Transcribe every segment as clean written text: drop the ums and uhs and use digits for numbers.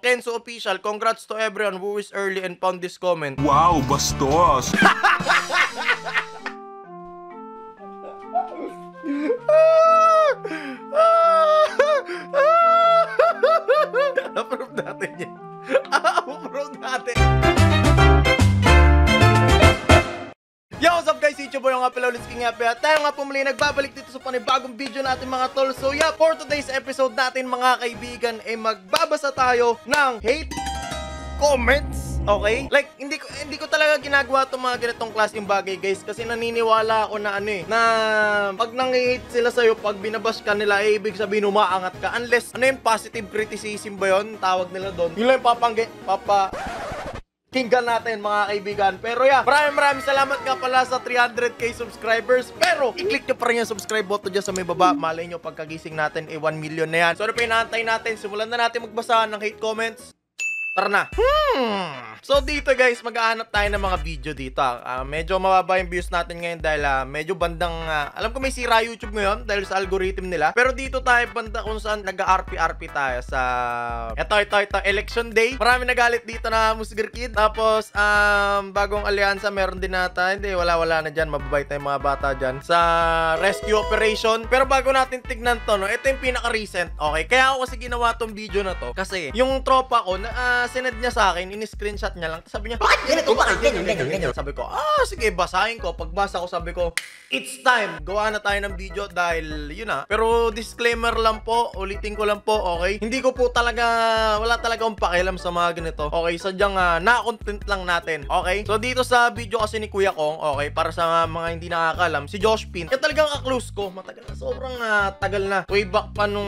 Kenzo Official, congrats to everyone who is early and found this comment. Wow, bastos! Approve natin yan. Approve natin. Yo, what's up guys? YouTube boy, yung nga pala ulit King Happy. At tayo nga pumuli nagbabalik dito sa panibagong video natin mga tol. So yeah, for today's episode natin mga kaibigan ay magbabasa tayo ng hate comments. Okay? Like, hindi ko talaga ginagawa itong mga ganitong klaseng bagay, guys. Kasi naniniwala ako na na pag nang-hate sila sa'yo, pag binabash ka nila, ibig sabihin umaangat ka. Unless, yung positive criticism ba yun? Tawag nila doon. Yun lang kinggan natin mga kaibigan. Pero yeah, maraming salamat nga pala sa 300k subscribers. Pero i-click nyo pa rin yung subscribe button dyan sa may baba. Malay nyo pagkagising natin 1 million na yan. So ano pa inaantay natin? Simulan na natin magbasa ng hate comments. Tara na. So dito guys, mag-aanap tayo ng mga video dito. Medyo mababa yung views natin ngayon dahil medyo bandang alam ko may sira YouTube ngayon dahil sa algorithm nila. Pero dito tayo banda kung saan nag-RP-RP tayo sa ito election day. Marami nagalit dito na Musger Kid. Tapos bagong alyansa meron din nata. Hindi, wala na dyan. Mababait na yung mga bata dyan sa rescue operation. Pero bago natin tignan to, no, ito yung pinaka-recent. Okay, kaya ako kasi ginawa tong video na to kasi yung tropa ko na sinend niya sa akin, in-screenshot niya lang. Sabi niya, bakit ganito? Bakit ganyan? Sabi ko, sige, basahin ko. Pagbasa ko, sabi ko, it's time. Gawa na tayo ng video dahil, yun na. Pero disclaimer lang po, ulitin ko lang po, okay? Hindi ko po talaga, wala talaga akong pakialam sa mga ganito. Okay, sadyang na-content lang natin, okay? So, dito sa video kasi ni Kuya Kong, okay, para sa mga hindi nakakalam, si Josh Pin, yan talagang ka-close ko. Matagal na, sobrang tagal na. Way back pa nung,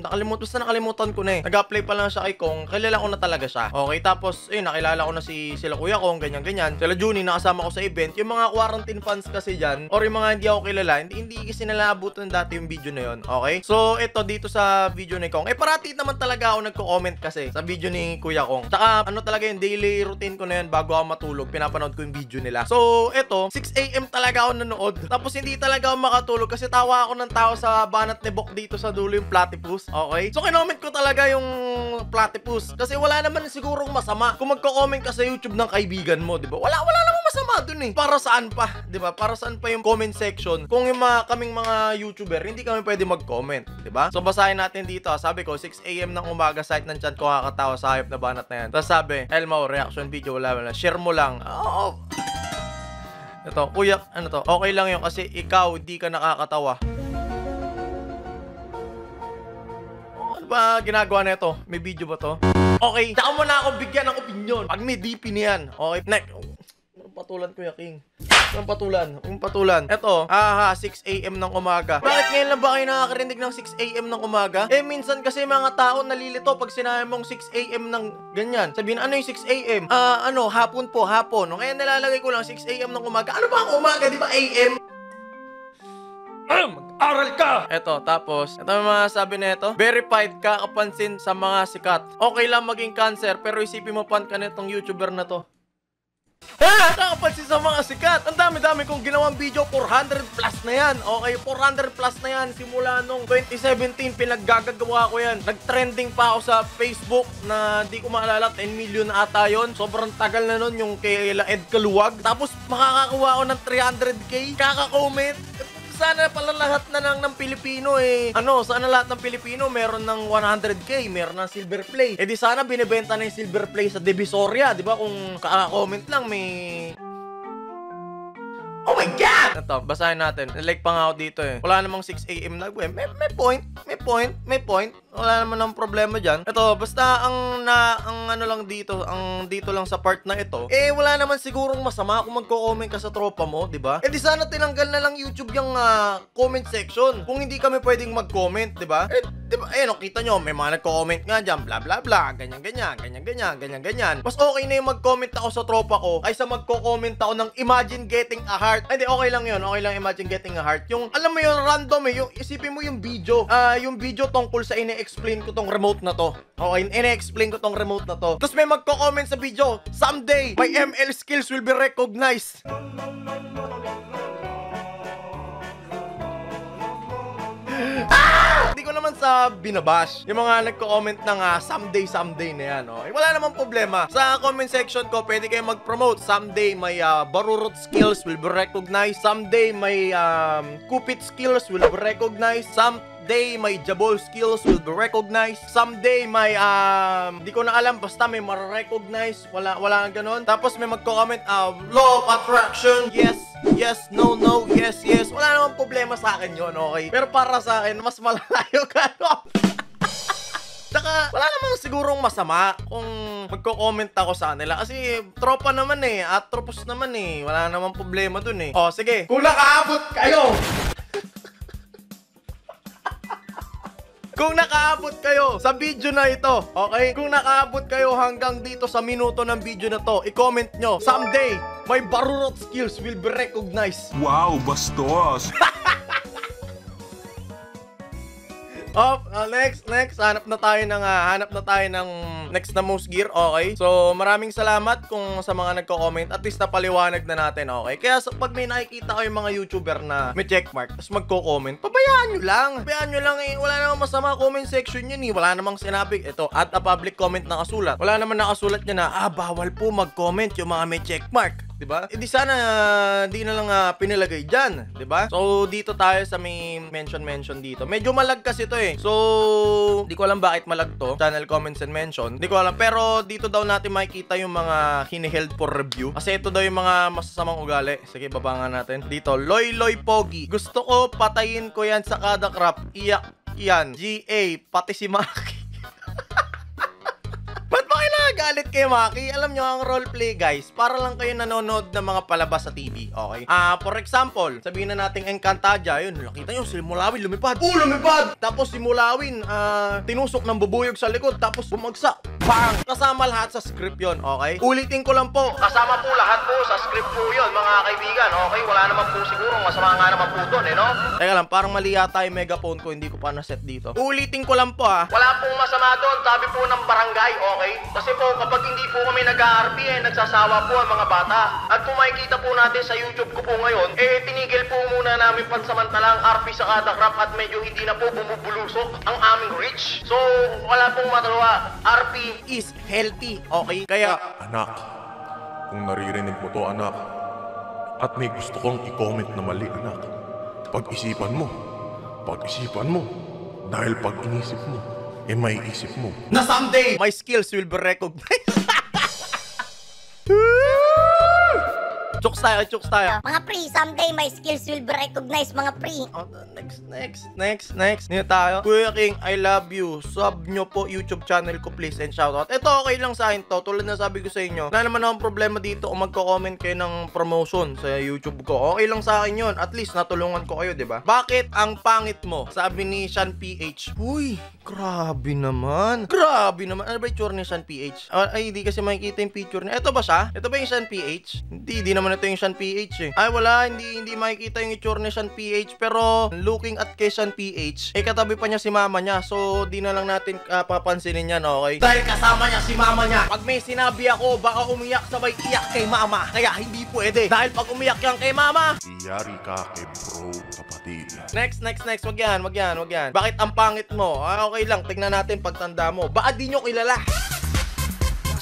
nakalimutan ko na eh. Nag-apply pa lang siya kay Kong, kilala ko na talaga siya. Okay, tapos, nakilala ko na sila Kuya Kong, ganyan. Sila Juni, nakasama ko sa event. Yung mga quarantine fans kasi dyan, or yung mga hindi ako kilala, hindi kasi nalaabutan dati yung video na yun. Okay? So, ito dito sa video ni Kong. Parati naman talaga ako nagko-comment kasi sa video ni Kuya Kong. Tsaka, talaga yung daily routine ko na yun bago ako matulog. Pinapanood ko yung video nila. So, ito, 6 AM talaga ako nanood. Tapos, hindi talaga ako makatulog kasi tawa ako ng tao sa banat ni Bok dito sa dulo yung platypus. Okay? So, kinoment ko talaga yung platypus. Kasi wala naman sigurong masama kung magko-comment ka sa YouTube ng kaibigan mo, di ba? Wala namang masama dun eh. Para saan pa, di ba? Para saan pa yung comment section kung yung kaming mga YouTuber, hindi kami pwede mag-comment, di ba? So, basahin natin dito. Sabi ko, 6 AM ng umaga, site ng chat ko kakatawa sa hayop na banat na yan. Tapos sabi, Elmo, reaction video, wala. Share mo lang. Ito, kuya, okay lang yun kasi ikaw, hindi ka nakakatawa. Ba ginagawa na ito? May video ba to? Okay, saka mo na ako bigyan ng opinion pag may DP niyan. Okay, next. Patulan Kuya King. Yung patulan. Ito, 6 AM ng umaga. Bakit ngayon lang ba kayo nakakarinig ng 6 AM ng umaga? Minsan kasi mga tao nalilito pag sinabi mong 6 AM ng ganyan. Sabihin, ano yung 6 AM? Hapon po, hapon. Ngayon nalalagay ko lang 6 AM ng umaga. Ano ba ang umaga? Di ba AM? Mag-aral ka! Eto, tapos, ito yung mga sabi na ito. Verified ka, kapansin sa mga sikat. Okay lang maging cancer, pero isipin mo pan ka nitong YouTuber na to. Nakapansin sa mga sikat. Ang dami-dami kong ginawang video, 400 plus na yan. Okay, 400 plus na yan. Simula nung 2017, pinaggagawa ko yan. Nag-trending pa ako sa Facebook na di ko maalala, 10 million na ata yun. Sobrang tagal na nun yung kay Ed Kaluwag. Tapos makakakuha ako ng 300k. Kaka-comment. Sana pala lahat na lang ng Pilipino sana lahat ng Pilipino meron ng 100k, meron ng silver play. Di sana binibenta na yung silver play sa Divisoria, di ba? Kung kaka-comment lang may... Oh my God! Ito, basahin natin. Like pa nga ako dito eh. Wala namang 6 AM na. May point. Wala naman ng problema dyan. Ito, basta ang ano lang dito, ang dito lang sa part na ito, wala naman sigurong masama kung magko-comment ka sa tropa mo, di ba? Di sana tinanggal na lang YouTube yung comment section. Kung hindi kami pwedeng mag-comment, di ba? Di ba? Kita nyo, may mga nagko-comment nga dyan, bla bla bla, ganyan. Mas okay na yung mag-comment ako sa tropa ko kaysa magko-comment ako ng imagine getting a heart. Hindi, okay lang yun. Okay lang imagine getting a heart. Yung, alam mo yun, random yung isipin mo yung video. Yung video tungkol sa ine-explain ko tong remote na to. Okay, ine-explain ko tong remote na to. Tapos may magko-comment sa video, someday, my ML skills will be recognized. Hindi hindi ko naman sa binabash. Yung mga nagko-comment ng someday na yan, okay? Wala namang problema. Sa comment section ko, pwede kayo mag-promote. Someday, may barurot skills will be recognized. Someday, may kupit skills will be recognized. Someday, may jabol skills will be recognized. Someday, may, di ko na alam, basta may ma-recognize. Wala ganon. Tapos may magko-comment, law of attraction, yes, yes, no, no, yes, yes. Wala namang problema sa akin yun, okay? Pero para sa akin, mas malalayo ka, no? Tsaka, wala namang sigurong masama kung magko-comment ako sa kanila. Kasi, tropa naman eh. At tropos naman eh. Wala namang problema dun eh. O, sige. Kung nakaabot kayo! Kung nakaabot kayo sa video na ito, okay? Kung nakaabot kayo hanggang dito sa minuto ng video na to, i-comment nyo, someday, my barurot skills will be recognized. Wow, bastos! Next, hanap na tayo ng next na most gear, okay? So, maraming salamat kung sa mga nagko-comment. At least napaliwanag na natin, okay? Kaya pag may nakikita kayo mga YouTuber na may checkmark, tapos magko-comment, pabayaan nyo lang. Eh. Wala namang masama comment section yun eh. Wala namang sinabi. Ito, at a public comment nakasulat. Wala naman nakasulat niya na, bawal po mag-comment yung mga may checkmark. Diba? E di sana di na lang pinilagay dyan, diba? So dito tayo sa may mention dito. Medyo malag kasi to eh. So di ko alam bakit malag to. Channel comments and mention. Di ko alam, pero dito daw natin makikita yung mga hiniheld for review. Kasi ito daw yung mga masasamang ugali. Sige, baba nga natin. Dito, Loy Pogi. Gusto ko patayin ko yan sa kada crap. Iyak yan. GA, pati si Maki. Galit kay Maki. Alam nyo, ang roleplay guys, para lang kayo nanonood ng mga palabas sa TV, okay? For example, sabihin na natin Encantadia, yun, nakita nyo, si Mulawin lumipad. Lumipad! Tapos si Mulawin, tinusok ng bubuyog sa likod, tapos bumagsak. Bang! Kasama lahat sa script yun, okay? Ulitin ko lang po, kasama po lahat po sa script po yun, mga kaibigan, okay? Wala naman po siguro, masama nga naman po doon, no? Teka lang, parang mali yata yung megaphone ko, hindi ko pa na-set dito. Ulitin ko lang po, Wala pong masama doon, sabi po ng barangay, okay? Kasi po, kapag hindi po kami nag-RP, nagsasawa po ang mga bata. At kung makikita po natin sa YouTube ko po ngayon, tinigil po muna namin pansamantalang RP sa kada crop at medyo hindi na po bumubulusok ang aming reach. So, wala pong matalawa. RP is healthy, okay? Kaya, Anak, kung naririnig mo to, anak, at may gusto kong i-comment na mali, anak, pag-isipan mo, dahil pag inisip mo, may isip mo na someday, my skills will be recognized. Chokes tayo. Mga pre, someday my skills will be recognized, mga pre. Next. Nito tayo. Kuya King, I love you. Sub nyo po YouTube channel ko please and shoutout. Ito okay lang sa akin to. Tulad na sabi ko sa inyo. Wala naman akong problema dito kung magko-comment kayo ng promotion sa YouTube ko. Okay lang sa akin yun. At least natulungan ko kayo, diba? Bakit ang pangit mo? Sabi ni Sean PH. Uy, grabe naman. Ano ba yung tsura ni Sean PH? Ay, hindi kasi makikita yung picture niya. Ito ba siya? Ito ba yung Sean PH? Hindi naman ito yung Sean PH eh. Ay, wala. Hindi makikita yung itsura ni Sean PH. Pero, looking at kay Sean PH, katabi pa niya si mama niya. So, di na lang natin papansinin yan, okay? Dahil kasama niya si mama niya. Pag may sinabi ako, baka umiyak sabay iyak kay mama. Kaya, hindi pwede. Dahil pag umiyak yan kay mama, iyari ka kay bro, kapatid. Next. Wag yan. Bakit ang pangit mo? Okay lang. Tignan natin pagtanda mo. Baka di nyo kilala.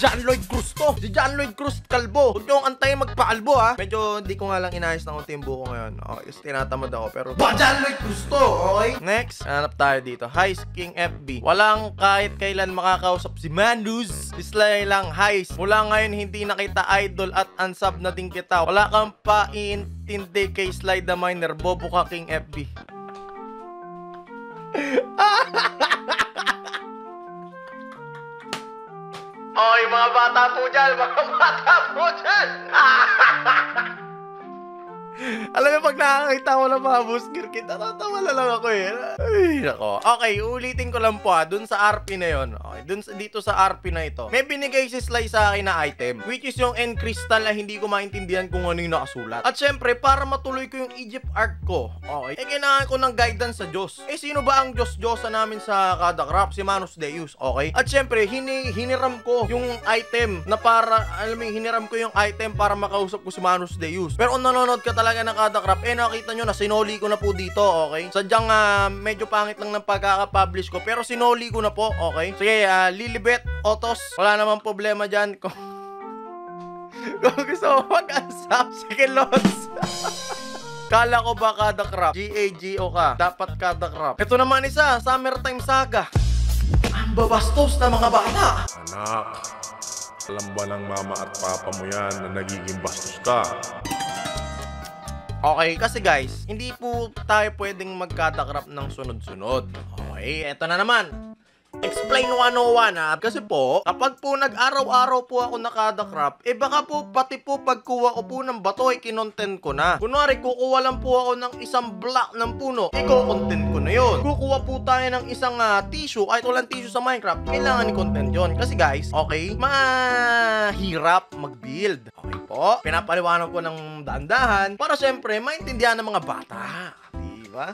John Lloyd Cruz to. Si John Lloyd Cruz kalbo. Huwag nyo antayin magpaalbo Medyo hindi ko nga lang inayos ng unti yung buko ngayon. Okay, just tinatamad ako pero John Lloyd Cruz to, okay? Next, hanap tayo dito. Hi, King FB. Walang kahit kailan makakausap si Manus. Dislay lang, hi. Mula ngayon hindi na kita idol at unsub na din kita. Wala kang paintindi kay Slide the Miner. Bobo ka, King FB. Oy, mga bata po dyan! Alam mo, pag nakakita mo ng mga busker kita, tatawa na lang ako eh. Ay, nako. Okay, ulitin ko lang po dun sa RP na yon. Okay, dito sa RP na ito. May binigay si Sly sa akin na item, which is yung end crystal na hindi ko maintindihan kung ano yung nakasulat. At syempre, para matuloy ko yung Egypt art ko, okay, kailangan ko ng guidance sa Diyos. Sino ba ang Diyos-Diyosa namin sa kada crop? Si Manus Deus, okay? At syempre, hiniram ko yung item na para, hiniram ko yung item para makausap ko si Manus Deus. Pero kung nanonood ka talaga ng kada crop, nakita nyo na sinoli ko na po dito, okay? Sadyang medyo pangit lang ng pagkaka-publish ko, pero sinoli ko na po, okay? Sige, Lilibet, Otos, wala namang problema dyan. Kung gusto mo mag-asap, sige, Lods. Kala ko ba kada crop? GAGO ka. Dapat kada crop. Ito naman isa, Summertime Saga. Ang babastos na mga bata. Anak, alam ba ng mama at papa mo yan na nagiging bastos ka? Okay, kasi guys, hindi po tayo pwedeng magkada crop ng sunod-sunod. Okay, eto na naman. Explain 101 kasi po, kapag po nag-araw-araw po ako nakada crop, baka po pati po pagkuha ko po ng bato ay kinontent ko na. Kunwari, kukuha lang po ako ng isang block ng puno, i-content ko na yun. Kukuha po tayo ng isang tissue, kahit walang tissue sa Minecraft, kailangan i-content yun. Kasi guys, okay, mahirap mag-build. Okay po, pinapaliwanag ko ng daan-dahan para syempre maintindihan ng mga bata. Diba?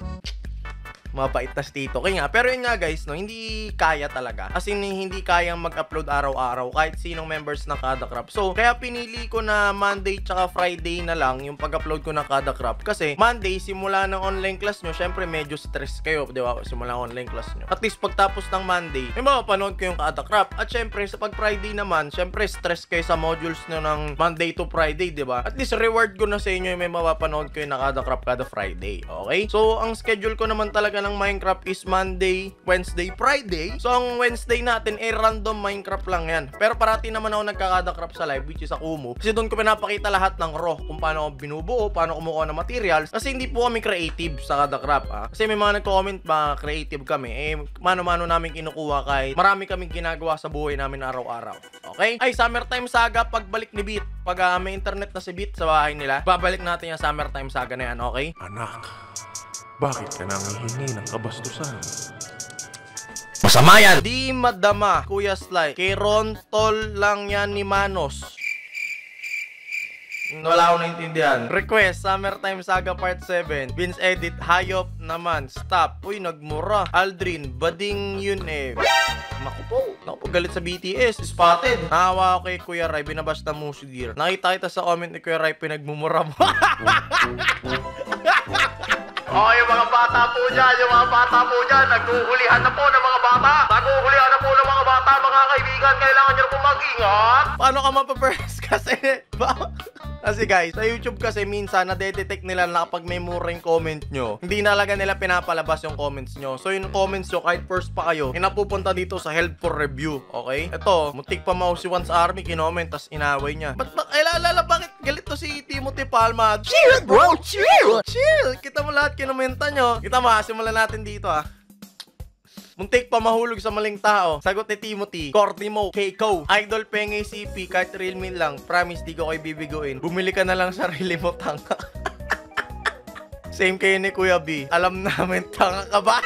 Mabait na si Tito King nga. Pero yun nga guys, no, hindi kaya talaga. As in, hindi kayang mag-upload araw-araw kahit sinong members ng kada crop. So, kaya pinili ko na Monday tsaka Friday na lang yung pag-upload ko ng kada crop. Kasi Monday, simula ng online class nyo, syempre medyo stress kayo, di ba? Simula ng online class nyo. At least pagtapos ng Monday, may mapapanood ko yung kada crop. At syempre, sa pag Friday naman, syempre stress kayo sa modules nyo ng Monday to Friday, di ba? At least reward ko na sa inyo yung may mapapanood ko yung kada crop kada Friday. Okay? So, ang schedule ko naman talaga ng Minecraft is Monday, Wednesday, Friday. So, ang Wednesday natin ay random Minecraft lang yan. Pero parati naman ako nagkakada crop sa live, which is Akumu. Kasi doon ko pinapakita lahat ng raw, kung paano ako binubuo, paano kumukuha ng materials. Kasi hindi po kami creative sa kada crop. Kasi may mga nagko-comment ba creative kami. Mano-mano namin kinukuha kahit marami kaming ginagawa sa buhay namin araw-araw. Okay? Ay, Summertime Saga, pagbalik ni Beat. Pag may internet na si Beat sa bahay nila, babalik natin yung Summertime Saga na yan, okay? Anak, bakit ka nangihingi ng kabastusan? Masama yan! Di madama, Kuya Sly. Kay Ron Tol lang yan ni Manos. Wala akong naintindihan. Request, Summertime Saga Part 7. Vince Edit, hayop naman. Stop. Uy, nagmura. Aldrin, bading yun eh. Naku po. Naku po, galit sa BTS. Spotted. Nakawa ako kay Kuya Rai, binabas na Musigir. Nakita kita sa comment ni Kuya Rai, pinagmumura mo. Oh, yung mga bata po dyan, naghuhulihan na po ng mga bata. Naghuhulihan na po ng mga bata, mga kaibigan. Kailangan nyo na po mag-ingat. Paano ka mapapers kasi? Kasi guys, sa YouTube kasi minsan nadedetect nila na kapag may muring comment nyo, hindi nalaga nila pinapalabas yung comments nyo. So yung comments nyo, kahit first pa kayo, napupunta dito sa help for review. Okay? Ito, muntik pa si Once Army, kinoment, tas inaway niya. Bakit galit to si Timothy Palma? Chill, bro! Chill! Chill! Kita mo lahat kinomenta nyo. Kita mo, simulan natin dito muntik pa mahulog sa maling tao. Sagot ni Timothy, Cortimo, Keiko, Idol Penge CP, kahit real meal lang. Promise, di ko kayo bibiguin. Bumili ka na lang sarili mo, tanga. Same kayo ni Kuya B. Alam namin, tanga ka ba?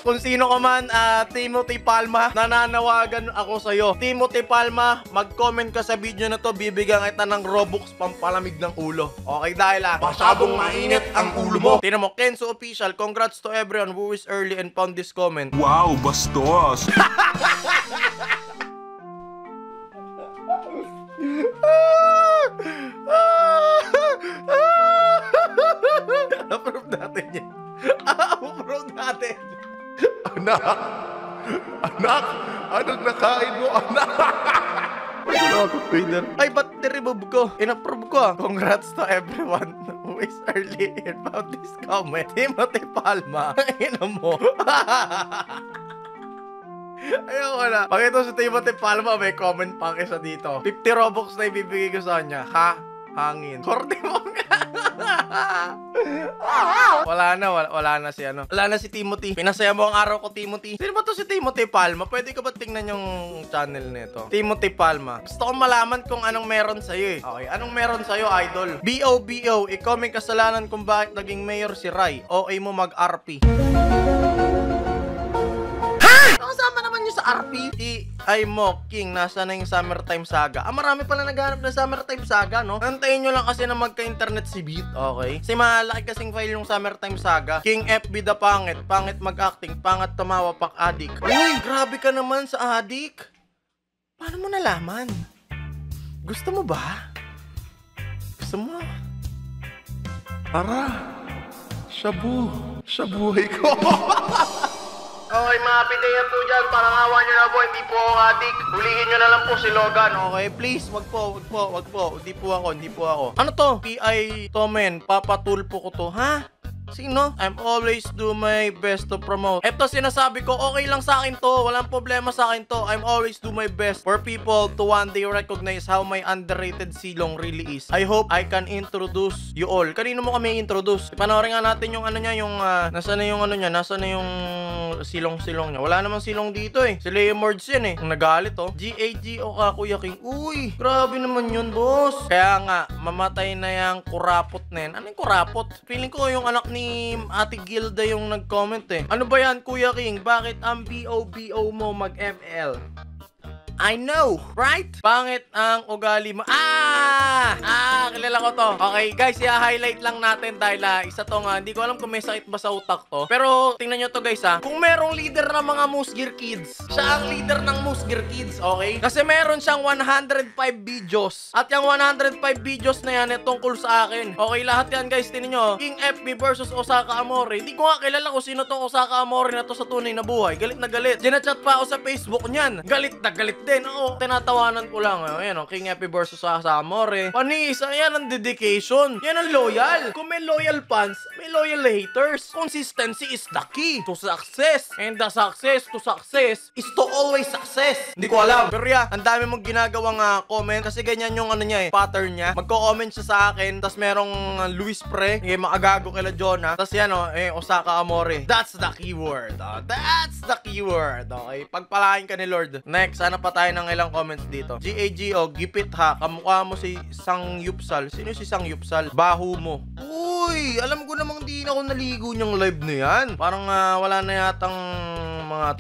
Kung sino ka man, Timothy Palma, nananawagan ako sa'yo. Timothy Palma, mag-comment ka sa video na to, bibigyan kita ng Robux pampalamig ng ulo. Okay, dahil masyadong mainit ang ulo mo. Tingnan mo, Kenzo Official, congrats to everyone who is early and found this comment. Wow, bastos! Approve natin yan. Approve natin. Anak! Anak! Anong nakain mo, anak? Ay, ba't niremove ko? In-approve ko. Congrats to everyone who is early and found this comment. Timothy Palma. Inom mo. Ayaw ko na. Pag ito si Timothy Palma, may comment pa isa dito. 50 Robux na ibibigay ko sa kanya. Ha? Hangin. Korte mo nga. Wala na si ano. Wala na si Timothy. Pinasaya mo ang araw ko, Timothy. Sino ba to si Timothy Palma? Pwede ka ba tingnan yung channel nito? Timothy Palma. Gusto kong malaman kung anong meron sa'yo eh. Okay, anong meron sa'yo, idol? BOBO, ikaw may kasalanan kung bakit naging mayor si Rai. OA mo mag-RP. Kasama naman nyo sa RP. Ay mo, King, nasa na yung Summertime Saga? Marami pala naghanap ng Summertime Saga, no? Antayin nyo lang kasi na magka-internet si Beat, okay? Kasi malaki kasing file yung Summertime Saga. King FB the pangit, pangit mag-acting, pangat tumawa pak adik. Uy, grabe ka naman sa adik. Paano mo nalaman? Gusto mo ba? Gusto mo? Tara, shabu. Shabuhay ko. Okay, mga pideya po dyan, parang awa nyo na po, hindi po ako adik. Hulihin nyo na lang po si Logan, okay? Please, wag po. Hindi po ako. Ano to? P.I. Tomen, papatulpo ko to, ha? Sino? I'm always do my best to promote. Eto sinasabi ko, okay lang sa akin to. Walang problema sa akin to. I'm always do my best for people to one day recognize how my underrated silong really is. I hope I can introduce you all. Kanino mo kami introduce? Panoorin nga natin yung ano niya, yung nasa na yung ano niya, nasa na yung silong-silong niya. Wala namang silong dito eh. Si Leomords yan eh. Ang nagalit oh. G.A.G. o Kuya King. Uy, grabe naman yun, boss. Kaya nga, mamatay na yung kurapot na yan. Ano yung kurapot? Feeling ko yung anak ni Ate Gilda yung nag-comment eh. Ano ba yan, Kuya King? Bakit ang BOBO mo mag-ML? I know, right? Pangit ang ugali mo. Kilala ko to. Okay, guys, i-highlight lang natin dahil isa to nga. Hindi ko alam kung may sakit ba sa utak to. Pero, tingnan nyo to guys ha. Kung merong leader ng mga Musgear Kids, siya ang leader ng Musgear Kids, okay? Kasi meron siyang 105 videos. At yung 105 videos na yan, tungkol sa akin. Okay, lahat yan guys, tingnan nyo. King FB versus Osaka Amore. Hindi ko nga kilala kung sino tong Osaka Amore na to sa tunay na buhay. Galit na galit. Ginachat pa ako sa Facebook niyan. Galit na galit din. Oo, tinatawanan ko lang. Ayan, King FB versus Osaka Amore. Panis, yan ang dedication. Yan ang loyal. Kung may loyal fans, may loyal haters. Consistency is the key to success. And the success to success is to always success. Hindi ko alam. Pero yeah, ang dami mong ginagawang comment. Kasi ganyan yung ano niya eh, pattern niya. Magko-comment siya sa akin. Tapos merong Luis Pre. Makagago kila Jonah. Tapos yan Osaka Amore. That's the keyword. That's the keyword. Okay, pagpalain ka ni Lord. Next, sana pa tayo ng ilang comments dito. GAG, gipit ha. Kamukha mo si Sang Yupsal. Sino si Sang Yupsal? Baho mo. Uy, alam ko namang di na ako naligo niyang live na yan. Parang wala na yatang mga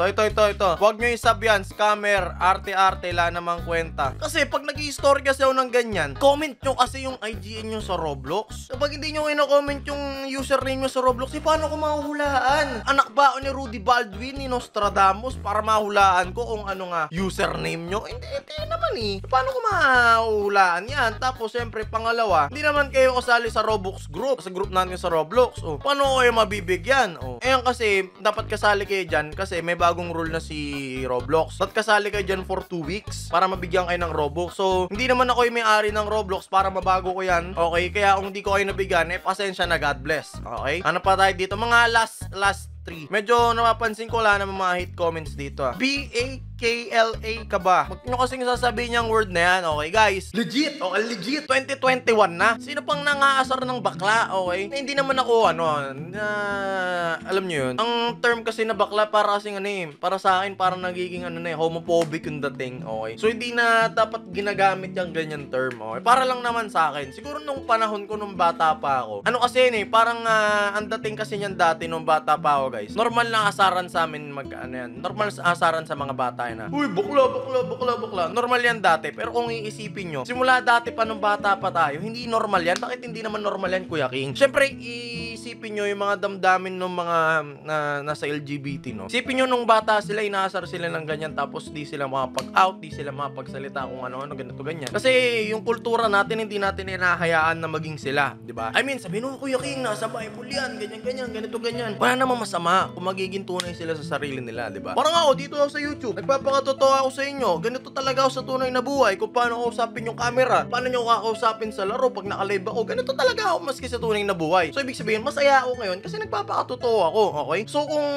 ito. Huwag nyo isab yan, scammer, arte-arte, la namang kwenta. Kasi pag nag-i-story kasi ako ng ganyan, comment nyo kasi yung IGN nyo sa Roblox. Kapag hindi nyo ino-comment yung username nyo sa Roblox, paano ko mahuhulaan? Anak ba ni Rudy Baldwin, ni Nostradamus, para mahulaan ko kung ano nga username nyo? Hindi naman eh. Paano ko mahuhulaan yan? Tapos, siyempre, pangalawa, hindi naman kayo kasali sa Roblox group. Sa group natin sa Roblox. Paano ko kayo mabibigyan? Ayan kasi, dapat kasali kayo dyan kasi may bagong rule na si Roblox. Dapat kasali kayo dyan for 2 weeks para mabigyan kayo ng Robux. So, hindi naman ako yung may-ari ng Roblox para mabago ko yan. Okay? Kaya kung hindi ko kayo nabigyan, pasensya na, God bless. Okay? Ano pa tayo dito? Mga last 3. Medyo napapansin ko wala naman mga hate comments dito BAKLA ka ba? Huwag nyo kasing sasabihin niyang word na yan, okay guys? Legit! Okay, legit! 2021 na. Sino pang nangaasar ng bakla, okay? Na hindi naman ako, alam nyo yun? Ang term kasi na bakla para kasing para sa akin, parang nagiging homophobic yung dating, okay? So, hindi na dapat ginagamit yung ganyan term, okay? Para lang naman sa akin. Siguro nung panahon ko nung bata pa ako. Ano kasi parang ang dating kasi niyan dati nung bata pa ako, guys. Normal na asaran sa amin normal asaran sa mga bata yan. Uy, bukla. Normal yan dati. Pero kung iisipin nyo, simula dati pa nung bata pa tayo, hindi normal yan. Bakit hindi naman normal yan, Kuya King? Siyempre, iisipin nyo yung mga damdamin ng mga nasa LGBT, no? Isipin nyo nung bata sila, inaasar sila ng ganyan, tapos di sila makapag-out, di sila makapagsalita kung ano-ano, ganito, ganyan. Kasi yung kultura natin, hindi natin inahayaan na maging sila, di ba? I mean, sabihin mo, Kuya King, nasa Bible yan, ganyan, ganito, ganyan. Wala namang masama kung magiging tunay sila sa sarili nila, di ba? Parang ako, dito ako sa YouTube, nagpapakatotoo ako sa inyo, ganito talaga ako sa tunay na buhay, kung paano kausapin yung camera, paano nyo kakausapin sa laro pag naka-live ako, ganito talaga ako maski sa tunay na buhay. So, ibig sabihin, masaya ako ngayon kasi nagpapakatotoo ako, okay? So, kung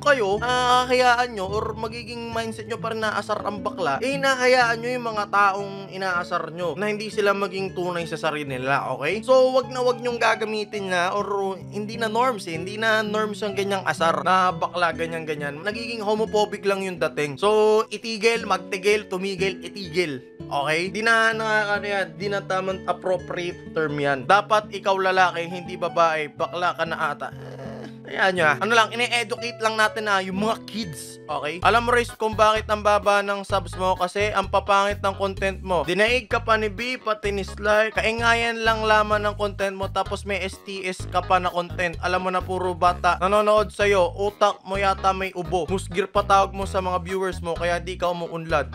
kayo, nakakayaan nyo or magiging mindset nyo pa rin naasar ang bakla, nakayaan nyo yung mga taong inaasar nyo na hindi sila maging tunay sa sarili nila, okay? So, wag nyong gagamitin na or hindi na norms hindi na norms ang ganyang asar na bakla, ganyan. Nagiging homophobic lang yung dating. So, itigil, magtigil, tumigil, itigil. Okay? Di na tamang appropriate term yan. Dapat ikaw lalaki, hindi babae, bakla ka na ata. Ayan nyo. Ano lang, ine-educate lang natin yung mga kids. Okay? Alam mo, Riz, kung bakit ang baba ng subs mo? Kasi ang papangit ng content mo. Dinaig ka pa ni B, pati ni Sly. Kaingayan lang laman ng content mo, tapos may STS ka pa na content. Alam mo na puro bata nanonood sa'yo. Utak mo yata may ubo. Musgir pa tawag mo sa mga viewers mo, kaya di ka umuunlad.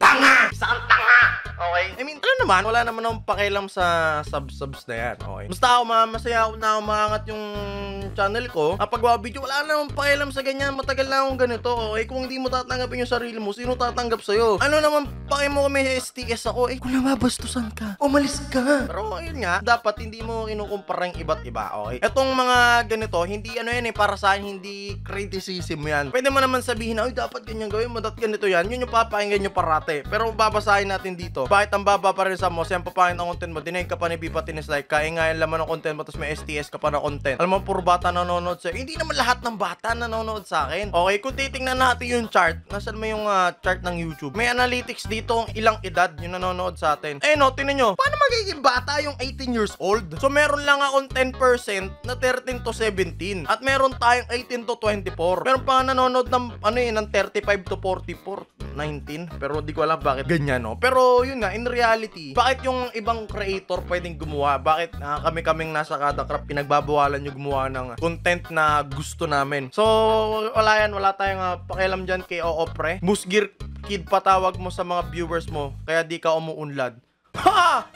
Tanga! Isang tanga! Okay? I mean, ano naman, wala naman akong pakialam sa subs na yan. Okay? Basta ako, masaya ako na ako maangat yung channel ko. Kapag video, wala na akong pakialam sa ganyan. Matagal na akong ganito. Okay? Kung hindi mo tatanggapin yung sarili mo, sino tatanggap sa'yo? Ano naman, paki mo kung may STS ako, kung nababastusan ka, umalis ka. Pero yun nga, dapat hindi mo kinukumpara yung iba't iba. Okay? Etong mga ganito, hindi ano yan para sa akin, hindi criticism yan. Pwede mo naman sabihin na, dapat ganyan gawin mo, dapat ganito yan. Yun yung papakinggan nyo parate. Pero babasahin natin dito. Bakit ang baba pa rin sa mo? Siyang papakinggan ang content mo, dinaig ka pa ni Bipa Tinis-like, kaya nga yung laman ng content mo, tapos may STS ka pa na content. Alam mo, puro bata nanonood sa'yo. Hindi naman lahat ng bata nanonood sa akin. Okay, kung titingnan natin yung chart, nasan mo yung chart ng YouTube? May analytics dito, ilang edad yung nanonood sa atin. No, tinan nyo, paano magiging bata yung 18 years old? So, meron lang akong 10% na 13 to 17. At meron tayong 18 to 24. Meron pa nga nanonood ng, ng 35 to 44. 19. Pero di ko alam bakit ganyan, no? Pero yun nga, in reality, bakit yung ibang creator pwedeng gumawa? Bakit kami-kaming nasa Kada Craft pinagbabawalan yung gumawa ng content na gusto namin? So, wala yan. Wala tayong pakialam dyan kay Oopre. Musgir Kid patawag mo sa mga viewers mo, kaya di ka umuunlad. Ha!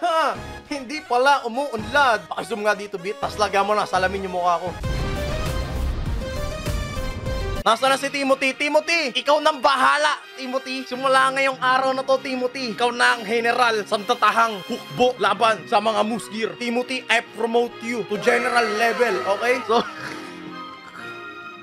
Ha! Hindi pala umuunlad. Pakizoom nga dito, bit. Tas lagyan mo na, salamin yung mukha ko. Nasa na si Timothy? Timothy, ikaw nang bahala, Timothy. Simula ngayong araw na to, Timothy. Ikaw na ang general sa tatahang hukbo laban sa mga musgir. Timothy, I promote you to general level, okay? So,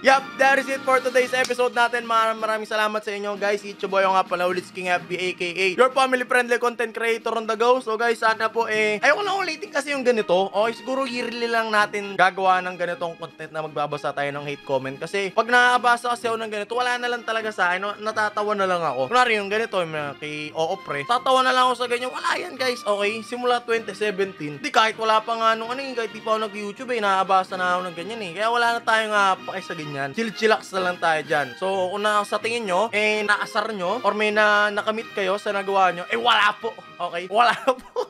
yup, that is it for today's episode natin. Maraming salamat sa inyo, guys. It's your boy nga pala ulit, King FB, aka your family-friendly content creator on the go. So, guys, sana po ayoko na ulitin kasi yung ganito. Okay, siguro yearly lang natin gagawa ng ganitong content na magbabasa tayo ng hate comment. Kasi, pag nakabasa kasi ako ng ganito, wala na lang talaga sa akin. Natatawa na lang ako. Kunwari yung ganito, kay Oopre, tatawa na lang ako sa ganyan. Wala yan, guys. Okay, simula 2017. Di kahit wala pa nga nung kahit di pa ako nag-YouTube, nakabasa na ako ng ganyan Kaya wala na tayong pake sa ganyan. Chill-chillax na lang tayo dyan. So, kung sa tingin nyo, naasar nyo, or may nakamit kayo sa nagawa nyo, wala po. Okay? Wala po.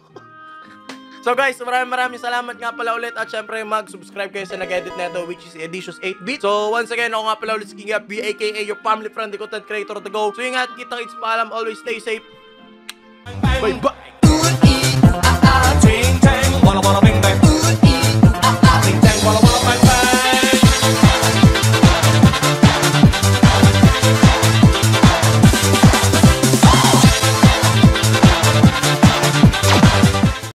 So guys, maraming salamat nga pala ulit. At syempre, mag-subscribe kayo sa nag-edit neto, which is Edicious 8-bit. So, once again, ako nga pala ulit si King FB, aka your family friendly content creator on the go. So, ingat, kita-kits, paalam, always stay safe. Bye-bye.